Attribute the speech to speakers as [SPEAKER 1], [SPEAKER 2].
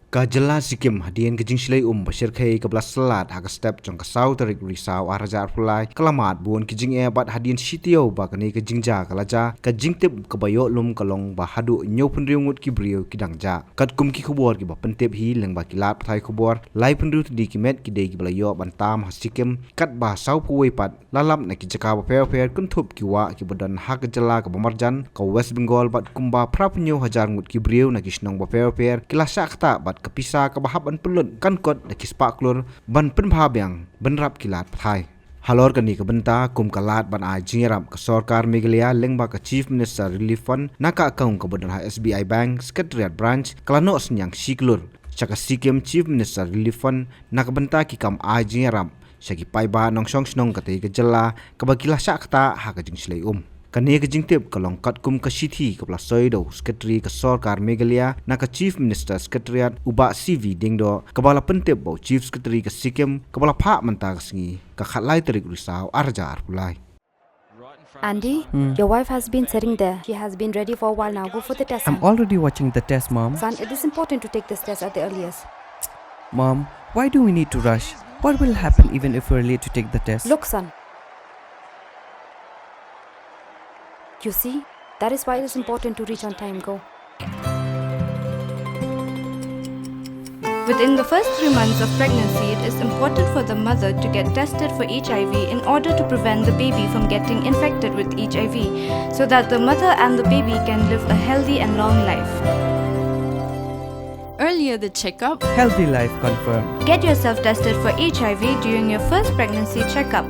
[SPEAKER 1] Ka Jylla Sikkim hadian ke Shlei Bashir Khay ke belas selat hak step jong ke sau tarik risau arajar pulai kelamat buon ke jing bat hadian sitio ba kani ke jingja kalaja ke jingtip ke bayo lum kalong ba hadu nyo pendriungut ki brio ki dangja kat kum ki khobor ki ba pentep hi leng ba kilat thai khobor lai pendru di ki met ki dei ki balayo bantam Sikkim kat ba sau puwe pat lalam na ki jaka ba per kun thup ki wa ki bodan hak Jylla ke Bamarjan ke West Bengal bat kumba prapnyo hajar ngut ki brio na ki snong ba per kilasa kata bat kepisah ke bahab an pelun kan kot na kispak Klur ban penbhabyang benrap kilat thai halor kani ke benta kum kalat ban ai Ïarap ke Sorkar Meghalaya lengba ke Chief Minister Relief Fund naka akaung ke bodan SBI Bank Secretariat Branch Lanot senyang Klur chaka Sikkim Chief Minister Relief Fund naka benta ki kam ai Ïarap syaki paiba nong song snong kate ke Jylla ke bagilah sakta ha ke jing Shlei Kani ke jingtip kalong kat kum ke sithi ke plasoi do sekretari ke Sorkar Meghalaya na ke Chief Minister Secretariat uba CV dingdo ke bala pentip bau Chief Secretary ke Sikkim ke bala pak mentah sengi ke khatlai terik risau arjar pulai.
[SPEAKER 2] Andy, your wife has been sitting there. She has been ready for a while now. Go for the test.
[SPEAKER 3] I'm already watching the test, Mom.
[SPEAKER 2] Son, it is important to take this test at the earliest.
[SPEAKER 3] Mom, why do we need to rush? What will happen even if we're late to take the test?
[SPEAKER 2] Look, son. You see, that is why it is important to reach on time. Go.
[SPEAKER 4] Within the first 3 months of pregnancy, it is important for the mother to get tested for HIV in order to prevent the baby from getting infected with HIV, so that the mother and the baby can live a healthy and long life.
[SPEAKER 5] Earlier the checkup.
[SPEAKER 3] Healthy life confirmed.
[SPEAKER 4] Get yourself tested for HIV during your first pregnancy checkup.